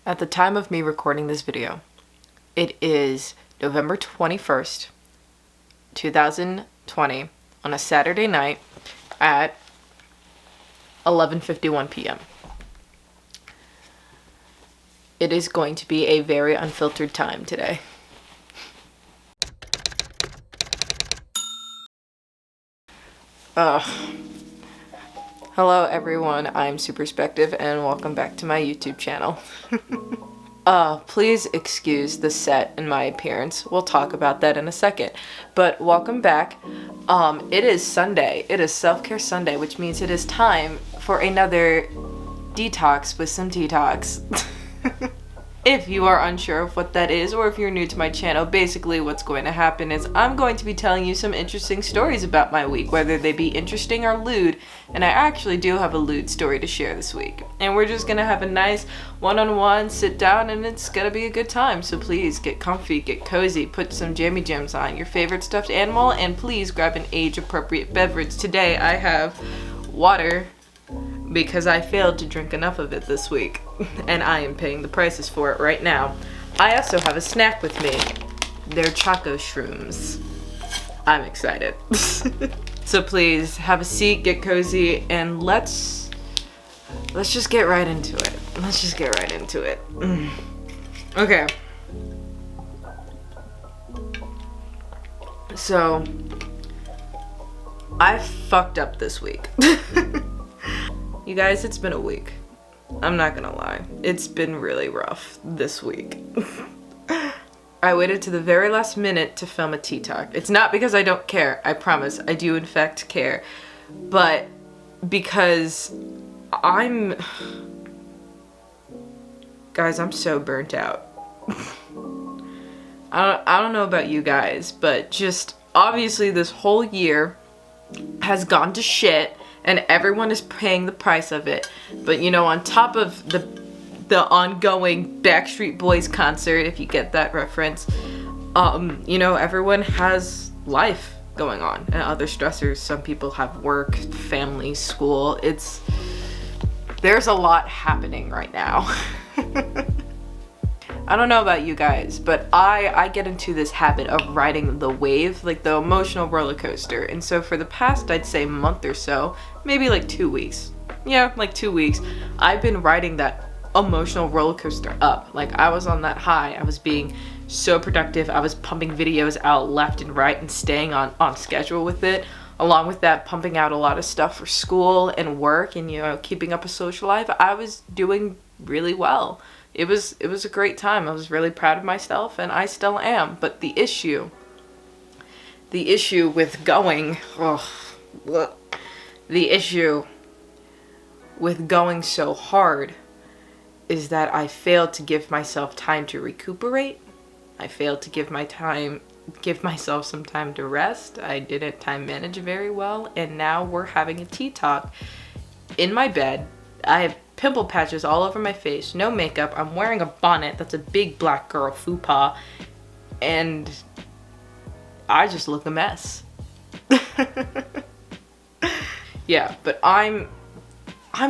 At the time of me recording this video, it is November 21st, 2020 on a Saturday night at 11:51 p.m. It is going to be a very unfiltered time today. Hello everyone, I'm Superspective and welcome back to my YouTube channel. Please excuse the set and my appearance. We'll talk about that in a second. But welcome back. It is Sunday. It is Self-Care Sunday, which means it is time for another detox with some detox. If you are unsure of what that is, or if you're new to my channel, basically what's going to happen is I'm going to be telling you some interesting stories about my week, whether they be interesting or lewd, and I actually do have a lewd story to share this week. And we're just going to have a nice one-on-one sit down, and it's going to be a good time. So please get comfy, get cozy, put some jammy jams on, your favorite stuffed animal, and please grab an age-appropriate beverage. Today I have water, because I failed to drink enough of it this week, and I am paying the prices for it right now. I also have a snack with me. They're Choco Shrooms. I'm excited. So please have a seat, get cozy, and let's just get right into it. Let's just get right into it. Okay. So I fucked up this week. You guys, it's been a week. I'm not gonna lie. It's been really rough this week. I waited to the very last minute to film a tea talk. It's not because I don't care. I promise. I do in fact care. But because Guys, I'm so burnt out. I don't know about you guys, but just obviously this whole year has gone to shit. And everyone is paying the price of it. But you know, on top of the ongoing Backstreet Boys concert, if you get that reference, you know, everyone has life going on and other stressors. Some people have work, family, school. There's a lot happening right now. I don't know about you guys, but I get into this habit of riding the wave, like the emotional roller coaster. And so for the past, I'd say month or so, maybe like 2 weeks. Yeah, like 2 weeks. I've been riding that emotional roller coaster up. Like I was on that high. I was being so productive. I was pumping videos out left and right and staying on schedule with it. Along with that, pumping out a lot of stuff for school and work and, you know, keeping up a social life. I was doing really well. It was a great time. I was really proud of myself, and I still am. But the issue with going so hard is that I failed to give myself time to recuperate. I failed to give myself some time to rest. I didn't time manage very well, and now we're having a tea talk in my bed. I have pimple patches all over my face, no makeup. I'm wearing a bonnet that's a big black girl faux pas, and I just look a mess. Yeah, but I'm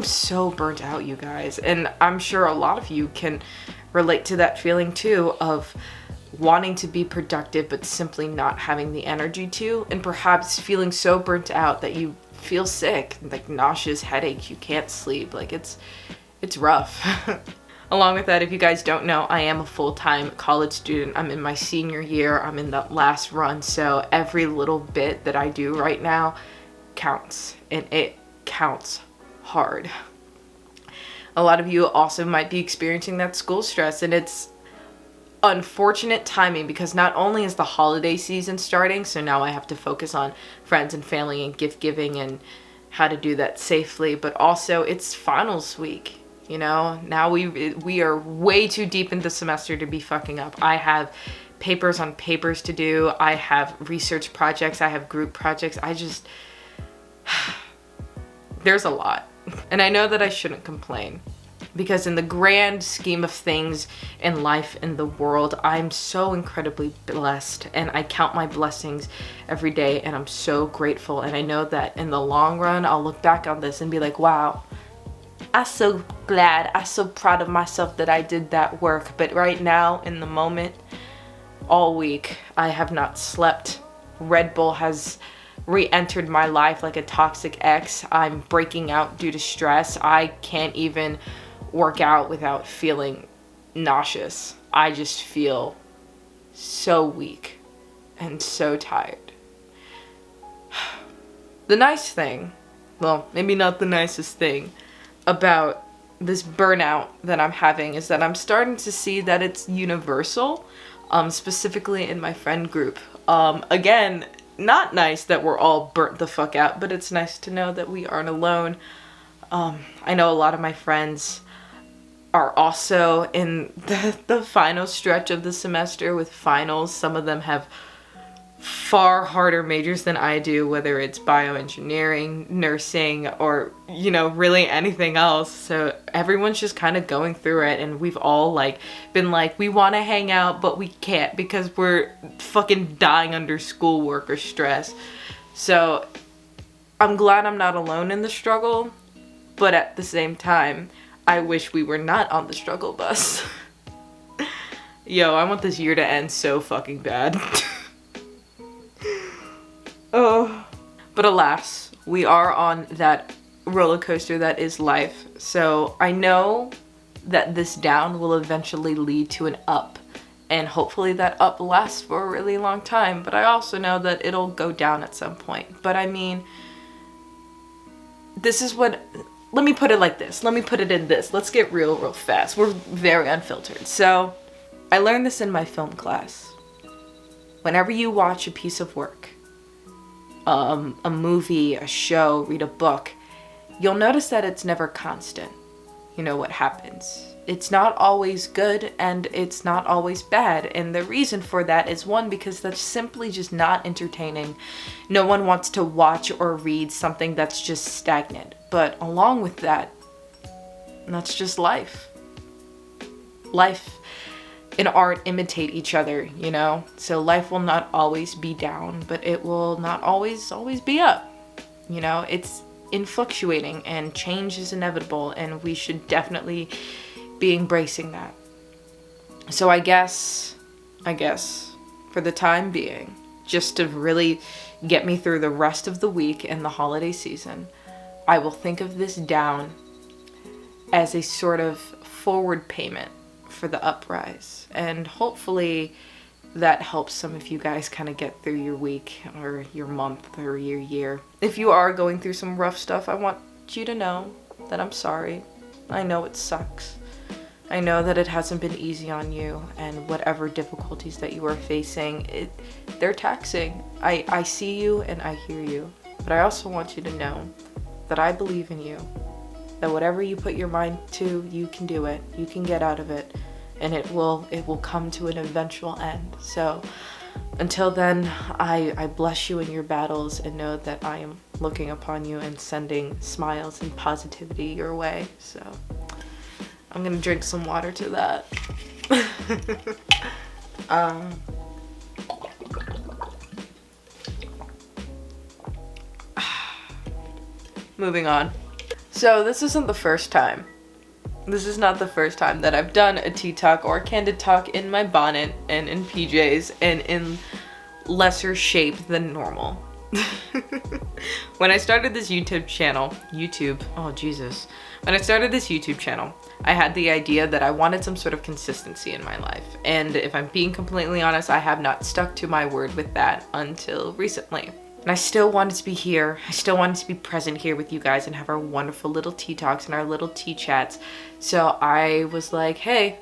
so burnt out, you guys, and I'm sure a lot of you can relate to that feeling too, of wanting to be productive but simply not having the energy to, and perhaps feeling so burnt out that you feel sick, like nauseous, headache, you can't sleep. Like it's rough. Along with that, if you guys don't know, I am a full-time college student. I'm in my senior year. I'm in that last run, so every little bit that I do right now counts, and it counts hard. A lot of you also might be experiencing that school stress, and it's unfortunate timing because not only is the holiday season starting, so now I have to focus on friends and family and gift giving and how to do that safely, but also it's finals week. You know, now we are way too deep in the semester to be fucking up. I have papers on papers to do. I have research projects. I have group projects. There's a lot. And I know that I shouldn't complain, because in the grand scheme of things in life, in the world, I'm so incredibly blessed, and I count my blessings every day, and I'm so grateful. And I know that in the long run, I'll look back on this and be like, wow, I'm so glad. I'm so proud of myself that I did that work. But right now, in the moment, all week, I have not slept. Red Bull has re-entered my life like a toxic ex. I'm breaking out due to stress. I can't even work out without feeling nauseous. I just feel so weak and so tired. The nice thing, well, maybe not the nicest thing about this burnout that I'm having is that I'm starting to see that it's universal, specifically in my friend group. Again, not nice that we're all burnt the fuck out, but it's nice to know that we aren't alone. I know a lot of my friends are also in the final stretch of the semester with finals. Some of them have far harder majors than I do, whether it's bioengineering, nursing, or, you know, really anything else. So everyone's just kind of going through it, and we've all been like, we want to hang out, but we can't because we're fucking dying under schoolwork or stress. So I'm glad I'm not alone in the struggle, but at the same time, I wish we were not on the struggle bus. Yo, I want this year to end so fucking bad. Oh. But alas, we are on that roller coaster that is life. So I know that this down will eventually lead to an up. And hopefully that up lasts for a really long time. But I also know that it'll go down at some point. But I mean, this is what... Let me put it like this. Let me put it in this. Let's get real fast. We're very unfiltered. So I learned this in my film class. Whenever you watch a piece of work, a movie, a show, read a book, you'll notice that it's never constant. You know what happens. It's not always good and it's not always bad. And the reason for that is, one, because that's simply just not entertaining. No one wants to watch or read something that's just stagnant. But along with that, that's just life. Life and art imitate each other, you know? So life will not always be down, but it will not always be up. You know, it's fluctuating and change is inevitable, and we should definitely be embracing that. So I guess for the time being, just to really get me through the rest of the week and the holiday season, I will think of this down as a sort of forward payment for the uprise. And hopefully that helps some of you guys kind of get through your week or your month or your year. If you are going through some rough stuff, I want you to know that I'm sorry. I know it sucks. I know that it hasn't been easy on you, and whatever difficulties that you are facing, they're taxing. I see you and I hear you, but I also want you to know that I believe in you, that whatever you put your mind to, you can do it, you can get out of it, and it will come to an eventual end. So until then, I bless you in your battles and know that I am looking upon you and sending smiles and positivity your way. So I'm gonna drink some water to that. Moving on. So this isn't the first time. This is not the first time that I've done a tea talk or a candid talk in my bonnet and in PJs and in lesser shape than normal. When I started this YouTube channel, when I started this YouTube channel, I had the idea that I wanted some sort of consistency in my life. And if I'm being completely honest, I have not stuck to my word with that until recently. And I still wanted to be here. I still wanted to be present here with you guys and have our wonderful little tea talks and our little tea chats. So I was like, hey,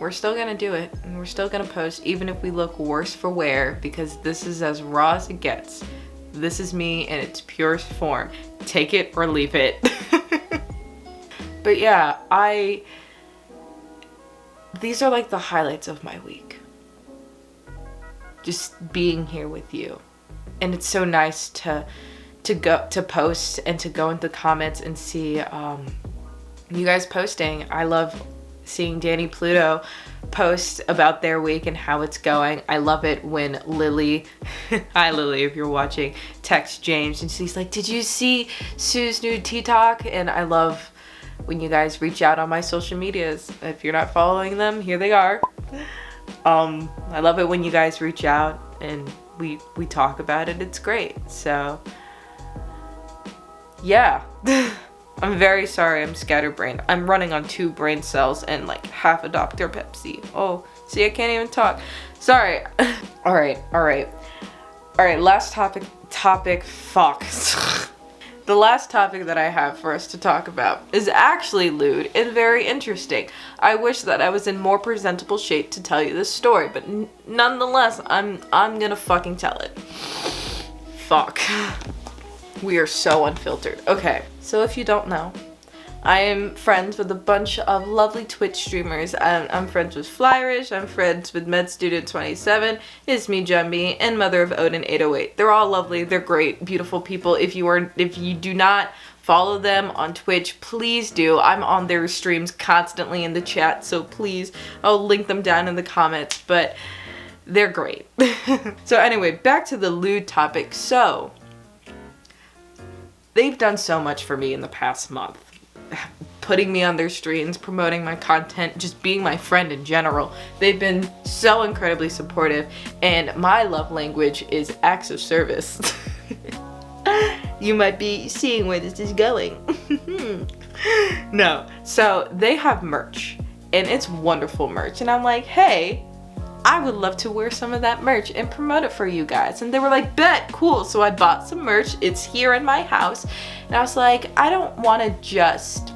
we're still gonna do it. And we're still gonna post, even if we look worse for wear, because this is as raw as it gets. This is me in its purest form. Take it or leave it. But yeah, these are like the highlights of my week. Just being here with you. And it's so nice to post and to go into comments and see you guys posting. I love seeing Danny Pluto post about their week and how it's going. I love it when Lily, hi Lily if you're watching, texts James and she's like, did you see Sue's new tea talk? And I love when you guys reach out on my social medias. If you're not following them, here they are. I love it when you guys reach out and we talk about it. It's great. So yeah. I'm very sorry I'm scatterbrained. I'm running on 2 brain cells and like half a Dr. Pepsi. Oh, see, I can't even talk. Sorry. All right. Last topic, fuck. The last topic that I have for us to talk about is actually lewd and very interesting. I wish that I was in more presentable shape to tell you this story, but nonetheless, I'm gonna fucking tell it. Fuck. We are so unfiltered. Okay, so if you don't know, I am friends with a bunch of lovely Twitch streamers. I'm friends with Flyrish, I'm friends with MedStudent27, ItsMeJonB, and Mother of Odin 808. They're all lovely, they're great, beautiful people. If you do not follow them on Twitch, please do. I'm on their streams constantly in the chat, so please, I'll link them down in the comments, but they're great. So anyway, back to the lewd topic. So, they've done so much for me in the past month. Putting me on their streams, promoting my content, just being my friend in general. They've been so incredibly supportive, and my love language is acts of service. You might be seeing where this is going. No, so they have merch, and it's wonderful merch, and I'm like, hey, I would love to wear some of that merch and promote it for you guys. And they were like, bet, cool. So I bought some merch. It's here in my house. And I was like, I don't want to just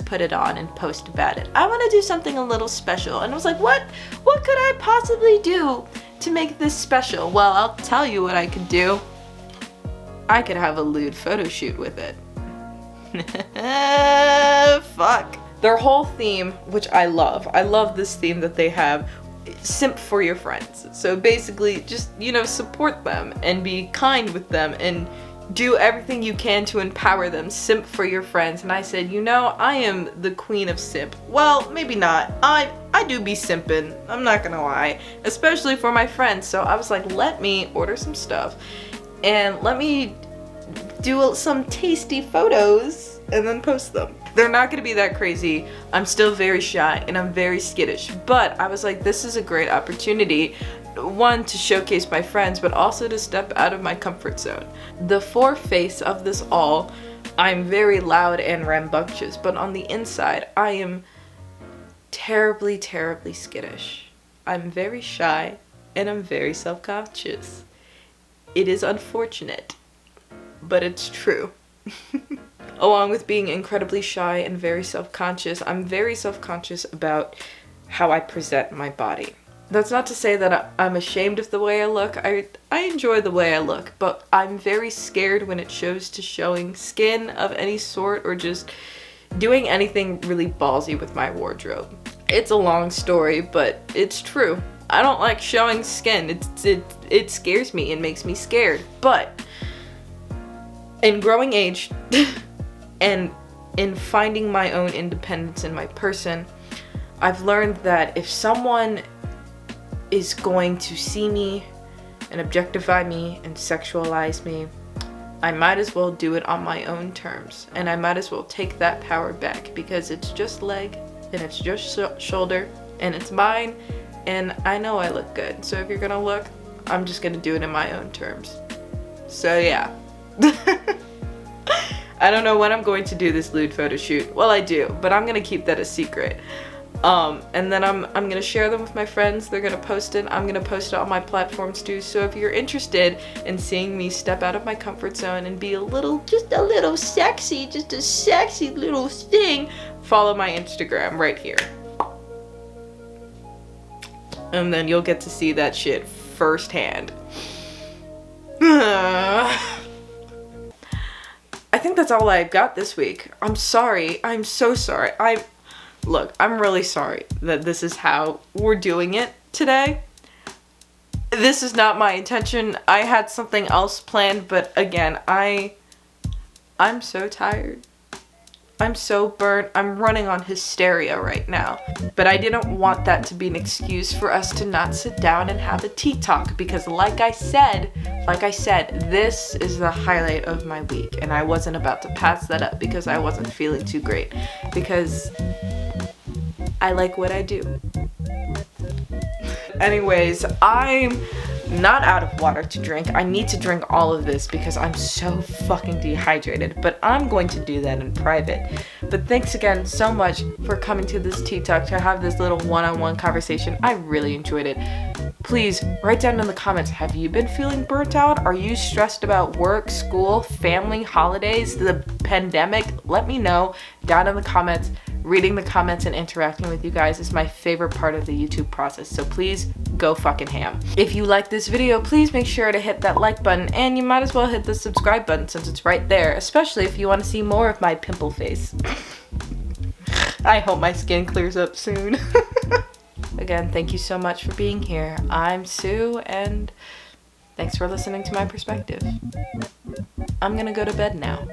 put it on and post about it. I want to do something a little special. And I was like, what could I possibly do to make this special? Well, I'll tell you what I could do. I could have a lewd photo shoot with it. Fuck. Their whole theme, which I love this theme that they have, simp for your friends. So basically just, support them and be kind with them and do everything you can to empower them. Simp for your friends. And I said, I am the queen of simp. Well, maybe not. I do be simping. I'm not gonna lie. Especially for my friends. So I was like, let me order some stuff and let me do some tasty photos and then post them. They're not going to be that crazy. I'm still very shy and I'm very skittish, but I was like, this is a great opportunity, one, to showcase my friends, but also to step out of my comfort zone. The foreface of this all, I'm very loud and rambunctious, but on the inside, I am terribly, terribly skittish. I'm very shy and I'm very self-conscious. It is unfortunate, but it's true. Along with being incredibly shy and very self-conscious, I'm very self-conscious about how I present my body. That's not to say that I'm ashamed of the way I look. I enjoy the way I look, but I'm very scared when it shows to showing skin of any sort or just doing anything really ballsy with my wardrobe. It's a long story, but it's true. I don't like showing skin. It scares me and makes me scared. But in growing age and in finding my own independence in my person, I've learned that if someone is going to see me and objectify me and sexualize me, I might as well do it on my own terms, and I might as well take that power back, because it's just leg and it's just shoulder and it's mine, and I know I look good. So if you're gonna look, I'm just gonna do it in my own terms. So yeah. I don't know when I'm going to do this lewd photo shoot. Well, I do, but I'm gonna keep that a secret. And then I'm gonna share them with my friends. They're gonna post it. I'm gonna post it on my platforms too. So if you're interested in seeing me step out of my comfort zone and be just a little sexy, just a sexy little thing, follow my Instagram right here. And then you'll get to see that shit firsthand. I think that's all I've got this week. I'm sorry. I'm so sorry. Look, I'm really sorry that this is how we're doing it today. This is not my intention. I had something else planned, but again, I'm so tired. I'm so burnt. I'm running on hysteria right now. But I didn't want that to be an excuse for us to not sit down and have a tea talk, because like I said, this is the highlight of my week, and I wasn't about to pass that up because I wasn't feeling too great, because I like what I do. Anyways, I'm not out of water to drink. I need to drink all of this because I'm so fucking dehydrated, but I'm going to do that in private. But thanks again so much for coming to this tea talk to have this little one-on-one conversation. I really enjoyed it. Please write down in the comments, have you been feeling burnt out? Are you stressed about work, school, family, holidays, the pandemic? Let me know down in the comments. Reading the comments and interacting with you guys is my favorite part of the YouTube process, so please go fucking ham. If you like this video, please make sure to hit that like button, and you might as well hit the subscribe button since it's right there, especially if you want to see more of my pimple face. I hope my skin clears up soon. Again, thank you so much for being here. I'm Sue, and thanks for listening to my perspective. I'm gonna go to bed now.